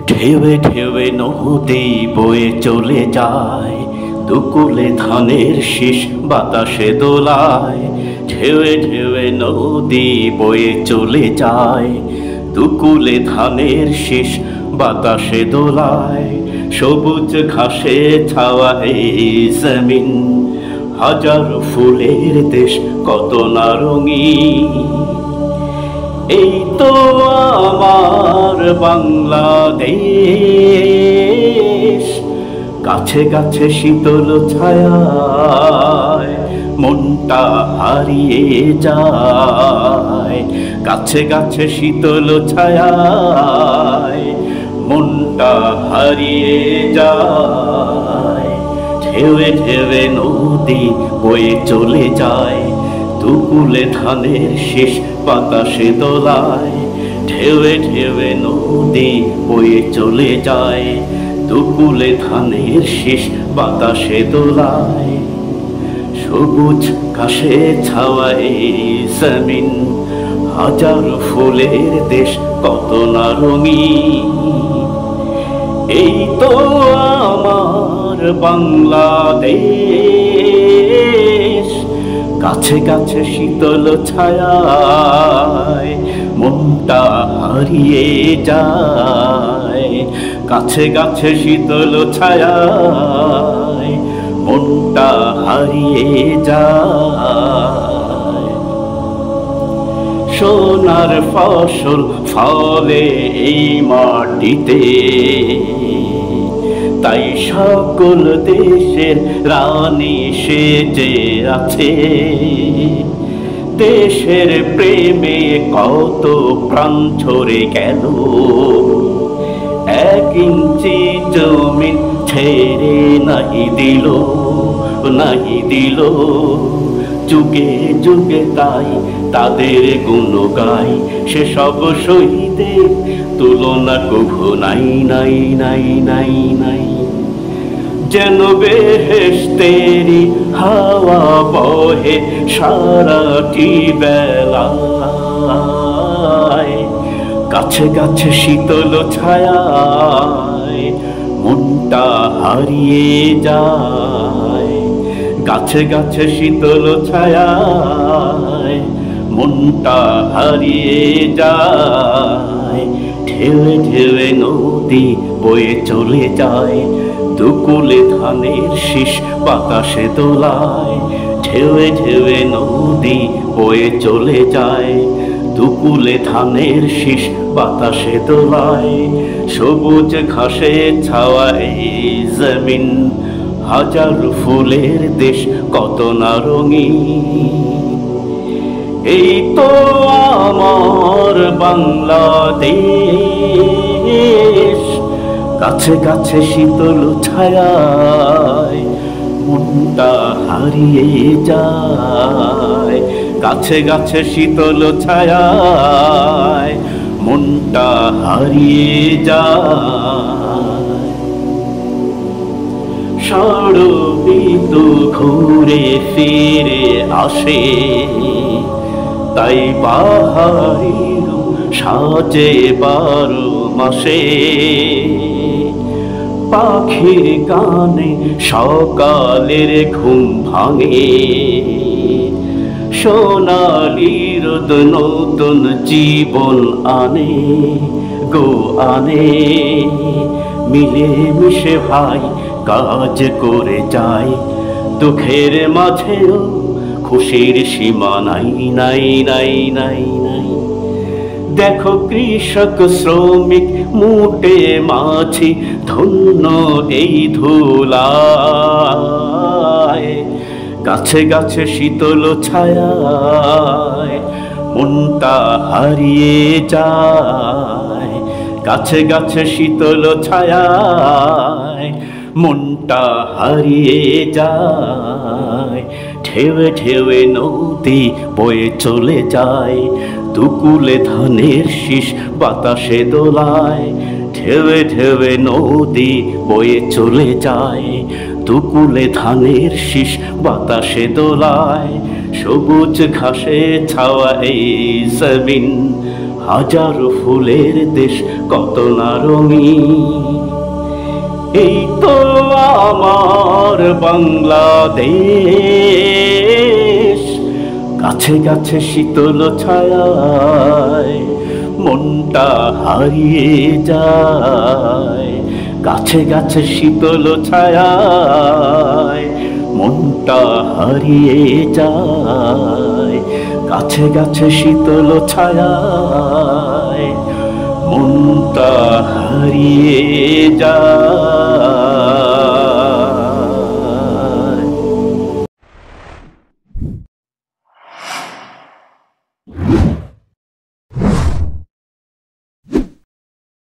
ঢেউে ঢেউে নদী বয়ে চলে যায়, দুকুলে ধানের শীষ বাতাসে দোলায়। ঢেউে ঢেউে নদী বয়ে চলে যায়, দুকুলে ধানের শীষ বাতাসে দোলায়। সবুজ ঘাসে ছাওয়া এই জমিন, হাজারো ফুলের দেশ কত না রঙিন। এই তো আমার বাংলাদেশ, গাছে গাছে শীতল ছায়ায় মনটা হারিয়ে যায়। গাছে গাছে শীতল ছায়ায় মনটা হারিয়ে যায়। ঢেউে ঢেউে নদী বয়ে চলে যায়, দুকুলে ধানের শীষ বাতাসে দোলায়। ঢেউে ঢেউে নদী বয়ে চলে যায়, দুকুলে ধানের শীষ বাতাসে দোলায়। সবুজ ঘাসে ছাওয়া এই জমিন, হাজারো ফুলের দেশ কত না রঙিন। এই তো আমার বাংলাদেশ, গাছে গাছে শীতল ছায়ায় মনটা হারিয়ে যায়। গাছে গাছে শীতল ছায়ায় মনটা হারিয়ে যায়। সোনার ফসল ফলে এই মাটিতে, তাই সকল দেশের রানী সেজে আছে। দেশের প্রেমে কত প্রাণ ঝরে গেল, এক ইঞ্চি জমিন ছেড়ে নাহি দিল, নাহি দিল। যুগে যুগে তাই তাদের গুণ গাই, সেসব শহীদের তুলনা কভু নাই নাই নাই নাই নাই। যেন বেহেশতেরি হাওয়া বহে সারাটি বেলায়। গাছে গাছে শীতল ছায়ায় মনটা হারিয়ে যায়। গাছে গাছে শীতল ছায়ায় মনটা হারিয়ে যায়। ঢেউে ঢেউে নদী বয়ে চলে যায়, দুকুলে ধানের শীষ বাতাসে দোলায়। ঢেউে ঢেউে নদী বয়ে চলে যায়, দুকুলে ধানের শীষ বাতাসে দোলায়। সবুজ ঘাসে ছাওয়া এই জমিন, হাজারো ফুলের দেশ কত না রঙিন। এই তো আমার বাংলাদেশ, গাছে গাছে শীতল ছায়ায় মনটা হারিয়ে যায়। গাছে গাছে শীতল ছায়ায় মনটা হারিয়ে যায়। ষড়ঋতু ঘুরে ফিরে আসে, তাই বাহারের সাজে 12 মাসে। পাখির গানে সকালের ঘুম ভাঙে, সোনালি রোদ নতুন জীবন আনে গো আনে। মিলে মিশে ভাই কাজ করে যায়, দুঃখের মাঝেও খুশির সীমা নাই নাই নাই নাই নাই। দেখো কৃষক শ্রমিক মুটে মাছি, ধন্য এই ধুলায়। গাছে গাছে শীতল ছায়ায় মনটা হারিয়ে যায়। গাছে গাছে শীতল ছায়ায় মনটা হারিয়ে যায়। ঢেউে ঢেউে নদী বয়ে চলে যায়, দুকুলে ধানের শীষ বাতাসে দোলায়। ঢেউে ঢেউে নদী বয়ে চলে যায়, দুকুলে ধানের শীষ বাতাসে দোলায়, সবুজ ঘাসে ছাওয়া এই জমিন, হাজারো ফুলের দেশ কত না রঙিন। এই তো আমার বাংলাদেশ, গাছে গাছে শীতল ছায়ায় মনটা হারিয়ে যায়, গাছে গাছে শীতল ছায়ায় মনটা হারিয়ে যায়, গাছে গাছে শীতল ছায়ায় মনটা হারিয়ে যায়।